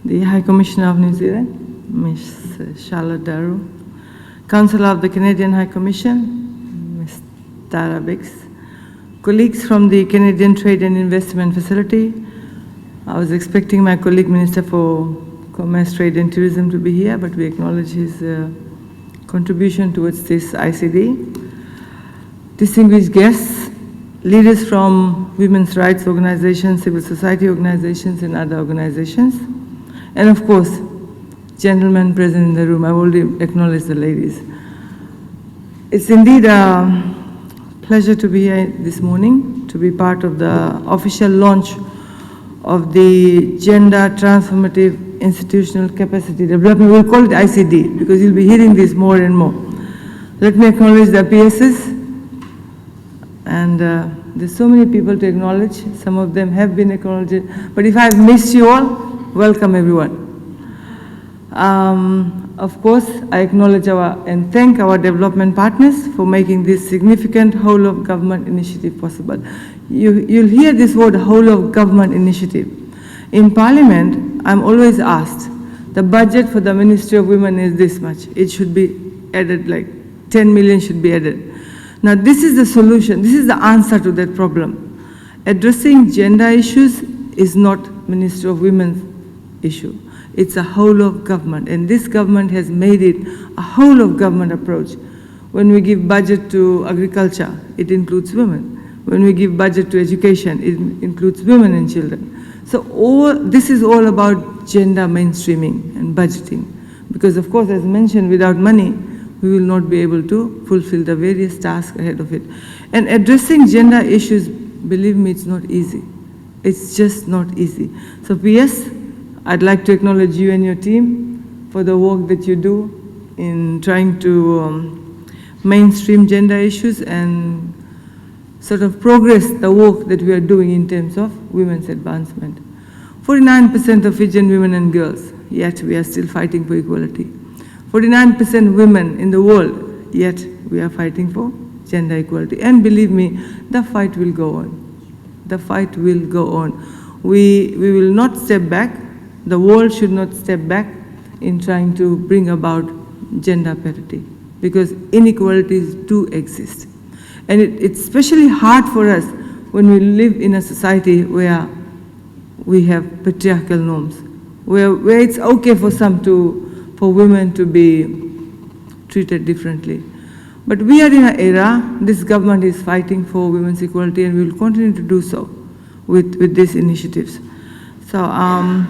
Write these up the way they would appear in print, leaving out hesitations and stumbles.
the High Commissioner of New Zealand, Ms. Charlotte Daru, Councillor of the Canadian High Commission, Ms. Tara Biggs, colleagues from the Canadian Trade and Investment Facility. I was expecting my colleague Minister for Commerce, Trade and Tourism to be here, but we acknowledge his contribution towards this ICD. Distinguished guests, leaders from women's rights organizations, civil society organizations, and other organizations, and of course, gentlemen present in the room. I've already acknowledged the ladies. It's indeed a pleasure to be here this morning, to be part of the official launch of the Gender Transformative Institutional Capacity Development. We'll call it ICD, because you'll be hearing this more and more. Let me acknowledge the PSs. And there's so many people to acknowledge. Some of them have been acknowledged. But if I've missed you all, welcome everyone. Of course, I acknowledge and thank our development partners for making this significant whole of government initiative possible. You'll hear this word, whole of government initiative. In Parliament, I'm always asked, the budget for the Ministry of Women is this much. It should be added, like 10 million should be added. Now, this is the solution, this is the answer to that problem. Addressing gender issues is not Ministry of Women's issue. It's a whole of government, and this government has made it a whole of government approach. When we give budget to agriculture, it includes women. When we give budget to education, it includes women and children. So this is all about gender mainstreaming and budgeting. Because of course, as mentioned, without money, we will not be able to fulfill the various tasks ahead of it. And addressing gender issues, believe me, it's not easy. It's just not easy. So PS, I'd like to acknowledge you and your team for the work that you do in trying to mainstream gender issues and sort of progress the work that we are doing in terms of women's advancement. 49% of Fijian women and girls, yet we are still fighting for equality. 49% women in the world, yet we are fighting for gender equality. And believe me, the fight will go on. The fight will go on. We will not step back. The world should not step back in trying to bring about gender parity, because inequalities do exist. And it's especially hard for us when we live in a society where we have patriarchal norms, where it's okay for for women to be treated differently. But we are in an era, this government is fighting for women's equality, and we will continue to do so with these initiatives. So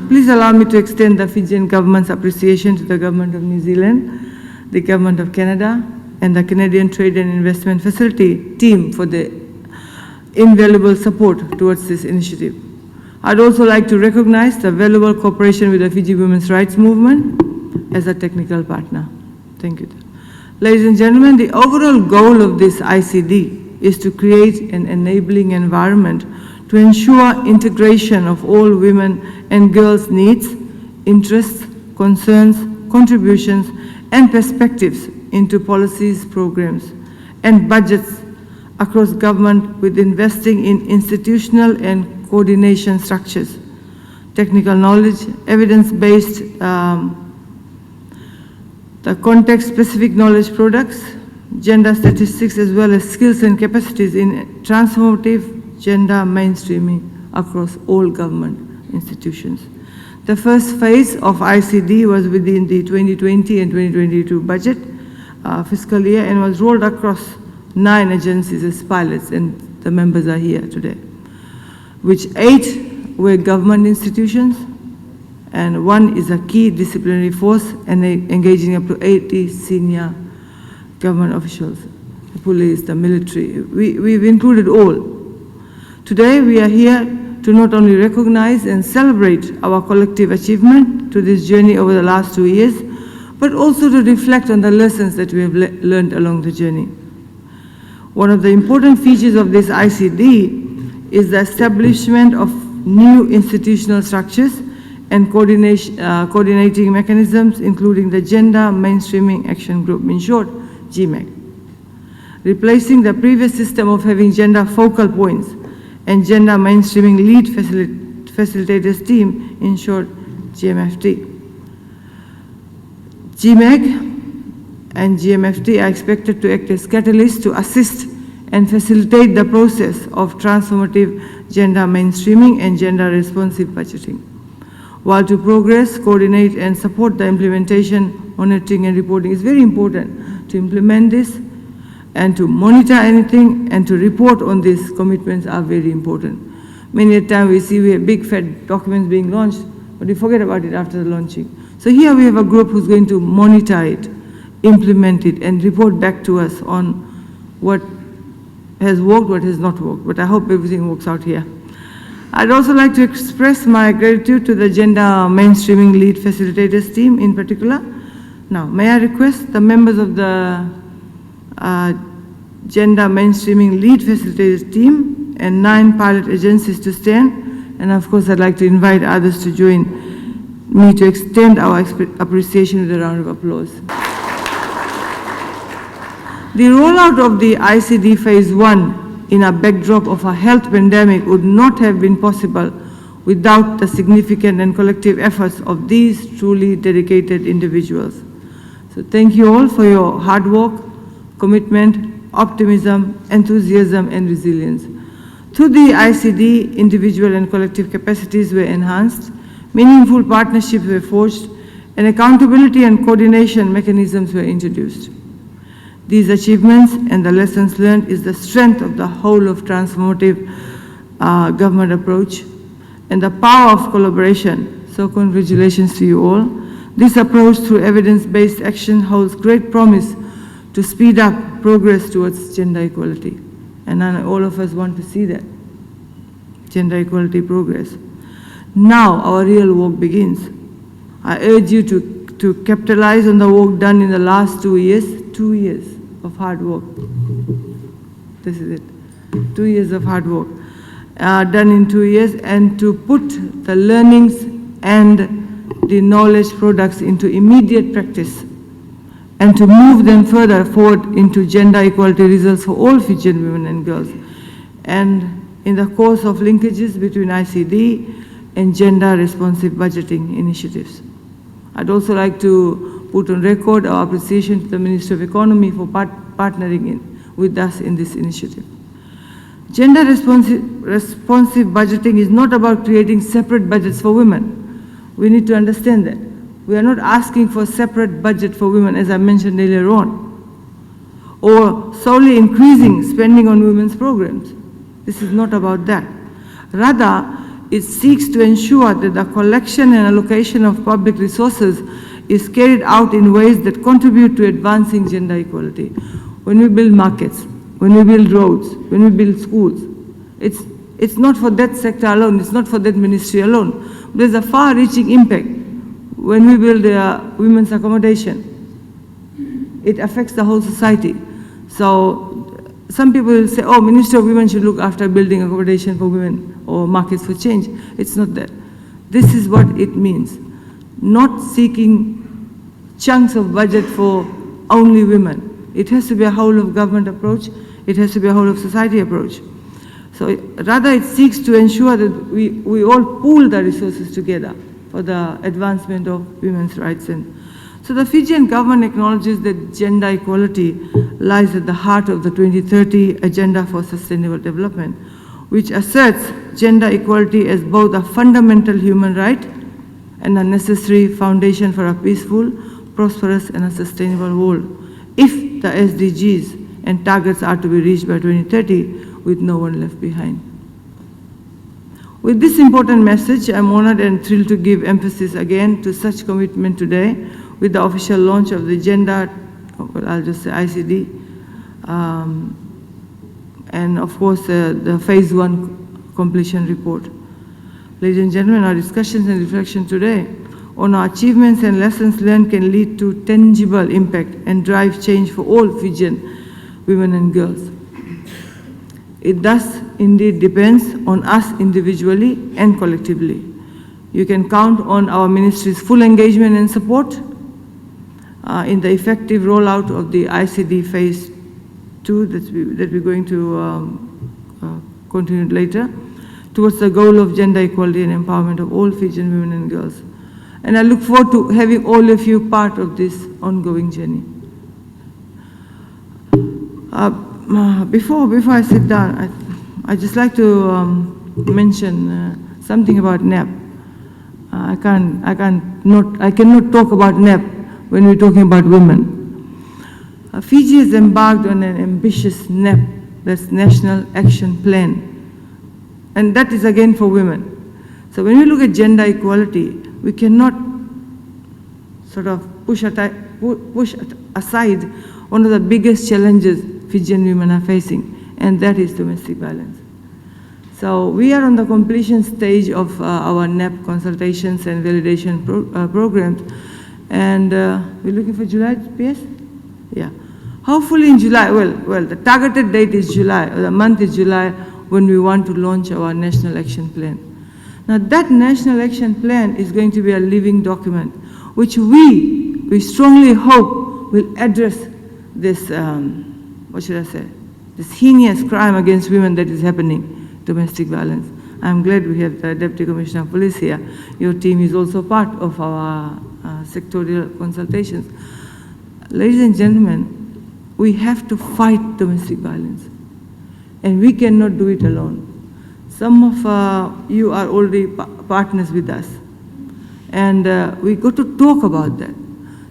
please allow me to extend the Fijian government's appreciation to the government of New Zealand, the government of Canada, and the Canadian Trade and Investment Facility team for the invaluable support towards this initiative. I'd also like to recognize the valuable cooperation with the Fiji women's rights movement as a technical partner. Thank you. Ladies and gentlemen, the overall goal of this ICD is to create an enabling environment to ensure integration of all women and girls' needs, interests, concerns, contributions, and perspectives into policies, programs, and budgets across government, with investing in institutional and coordination structures, technical knowledge, evidence-based, the context-specific knowledge products, gender statistics, as well as skills and capacities in transformative gender mainstreaming across all government institutions. The first phase of ICD was within the 2020 and 2022 budget fiscal year, and was rolled across 9 agencies as pilots, and the members are here today, which 8 were government institutions, and 1 is a key disciplinary force, and engaging up to 80 senior government officials, the police, the military. We've included all. Today we are here to not only recognize and celebrate our collective achievement to this journey over the last 2 years, but also to reflect on the lessons that we have learned along the journey. One of the important features of this ICD is the establishment of new institutional structures and coordinating mechanisms, including the Gender Mainstreaming Action Group, in short, GMAC. Replacing the previous system of having gender focal points and gender mainstreaming lead facilitators team, in short, GMFT. GMAG and GMFT are expected to act as catalysts to assist and facilitate the process of transformative gender mainstreaming and gender responsive budgeting, while to progress, coordinate and support the implementation, monitoring and reporting. Is very important to implement this and to monitor anything and to report on these commitments are very important. Many a time we see we have big fat documents being launched, but we forget about it after the launching. So here we have a group who's going to monitor it, implement it and report back to us on what has worked, what has not worked. But I hope everything works out here. I'd also like to express my gratitude to the Gender Mainstreaming Lead Facilitators team in particular. Now, may I request the members of the Gender Mainstreaming Lead Facilitators team and 9 pilot agencies to stand. And of course, I'd like to invite others to join me to extend our appreciation with a round of applause. The rollout of the ICD Phase 1 in a backdrop of a health pandemic would not have been possible without the significant and collective efforts of these truly dedicated individuals. So thank you all for your hard work, commitment, optimism, enthusiasm, and resilience. Through the ICD, individual and collective capacities were enhanced, meaningful partnerships were forged, and accountability and coordination mechanisms were introduced. These achievements and the lessons learned is the strength of the whole of transformative government approach and the power of collaboration. So congratulations to you all. This approach through evidence-based action holds great promise to speed up progress towards gender equality. And all of us want to see that, gender equality progress. Now our real work begins. I urge you to capitalize on the work done in the last 2 years, 2 years of hard work. This is it, 2 years of hard work done in 2 years, and to put the learnings and the knowledge products into immediate practice and to move them further forward into gender equality results for all Fijian women and girls. And in the course of linkages between ICD and gender responsive budgeting initiatives. I'd also like to put on record our appreciation to the Minister of Economy for partnering with us in this initiative. Gender responsive budgeting is not about creating separate budgets for women. We need to understand that. We are not asking for a separate budget for women, as I mentioned earlier on, or solely increasing spending on women's programs. This is not about that. Rather, it seeks to ensure that the collection and allocation of public resources is carried out in ways that contribute to advancing gender equality. When we build markets, when we build roads, when we build schools, it's not for that sector alone, it's not for that ministry alone. There's a far-reaching impact when we build women's accommodation. It affects the whole society. So some people will say, oh, Minister of Women should look after building accommodation for women or markets for change. It's not that. This is what it means. Not seeking chunks of budget for only women. It has to be a whole of government approach. It has to be a whole of society approach. So rather it seeks to ensure that we all pool the resources together for the advancement of women's rights. And so the Fijian government acknowledges that gender equality lies at the heart of the 2030 Agenda for Sustainable Development, which asserts gender equality as both a fundamental human right and a necessary foundation for a peaceful, prosperous and a sustainable world, if the SDGs and targets are to be reached by 2030 with no one left behind. With this important message, I'm honored and thrilled to give emphasis again to such commitment today with the official launch of the gender, well, I'll just say ICD, and of course the Phase 1 completion report. Ladies and gentlemen, our discussions and reflection today on our achievements and lessons learned can lead to tangible impact and drive change for all Fijian women and girls. It thus indeed depends on us individually and collectively. You can count on our ministry's full engagement and support in the effective rollout of the ICD Phase 2 that we're going to continue later, towards the goal of gender equality and empowerment of all Fijian women and girls. And I look forward to having all of you part of this ongoing journey. Before I sit down, I just like to mention something about NAP. I cannot talk about NAP when we're talking about women. Fiji has embarked on an ambitious NAP, that's National Action Plan, and that is again for women. So when we look at gender equality, we cannot sort of push aside one of the biggest challenges Fijian women are facing, and that is domestic violence. So we are on the completion stage of our NAP consultations and validation programs, and we're looking for July, PS? Yeah. Hopefully in July, well, the targeted date is July, or the month is July, when we want to launch our National Action Plan. Now that National Action Plan is going to be a living document, which we strongly hope will address this, what should I say, this heinous crime against women that is happening, domestic violence. I'm glad we have the Deputy Commissioner of Police here. Your team is also part of our sectorial consultations. Ladies and gentlemen, we have to fight domestic violence, and we cannot do it alone. Some of you are already partners with us, and we got to talk about that.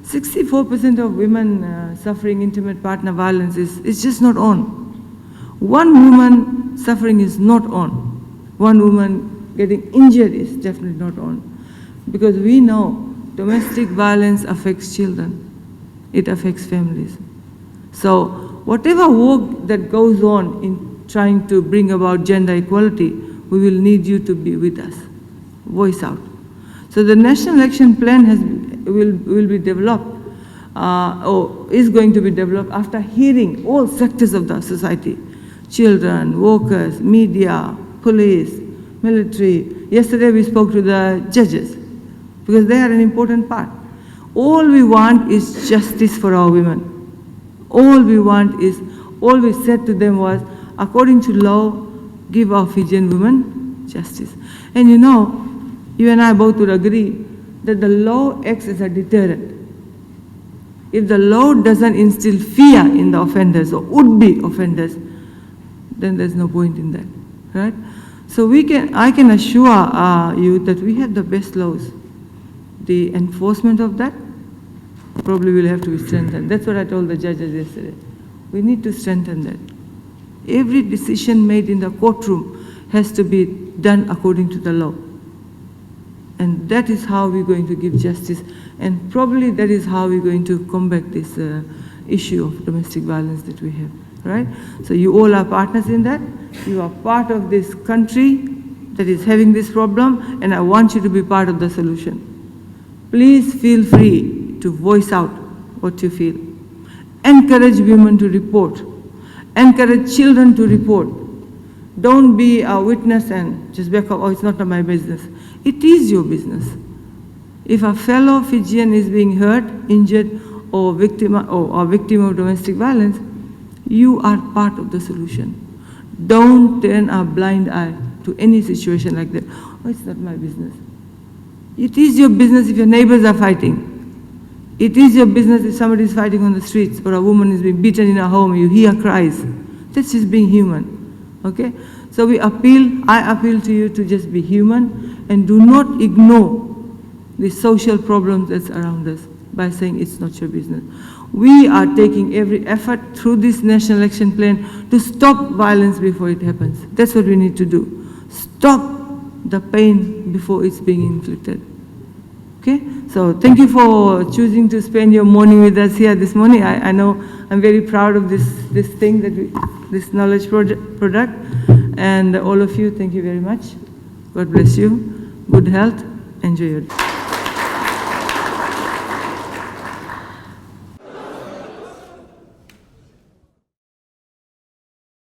64% of women suffering intimate partner violence is just not on. One woman suffering is not on. One woman getting injured is definitely not on. Because we know domestic violence affects children. It affects families. So whatever work that goes on in trying to bring about gender equality, we will need you to be with us. Voice out. So the National Action Plan will be developed, or is going to be developed after hearing all sectors of the society. Children, workers, media, police, military. Yesterday we spoke to the judges, because they are an important part. All we want is justice for our women. All we said to them was, according to law, give our Fijian women justice. And you know, you and I both would agree that the law acts as a deterrent. If the law doesn't instill fear in the offenders or would-be offenders, then there's no point in that, right? So I can assure you that we have the best laws. The enforcement of that probably will have to be strengthened. That's what I told the judges yesterday. We need to strengthen that. Every decision made in the courtroom has to be done according to the law. And that is how we're going to give justice, and probably that is how we're going to combat this issue of domestic violence that we have, right? So you all are partners in that. You are part of this country that is having this problem, and I want you to be part of the solution. Please feel free to voice out what you feel. Encourage women to report. Encourage children to report. Don't be a witness and just back up, oh, it's not my business. It is your business. If a fellow Fijian is being hurt, injured, or victim of domestic violence, you are part of the solution. Don't turn a blind eye to any situation like that. Oh, it's not my business. It is your business if your neighbors are fighting. It is your business if somebody is fighting on the streets, or a woman is being beaten in her home, you hear cries. That's just being human, okay? So I appeal to you to just be human and do not ignore the social problems that's around us by saying it's not your business. We are taking every effort through this National Action Plan to stop violence before it happens. That's what we need to do. Stop the pain before it's being inflicted. Okay, so thank you for choosing to spend your morning with us here this morning. I know I'm very proud of this thing, this knowledge product, and all of you, thank you very much. God bless you. Good health. Enjoy your day.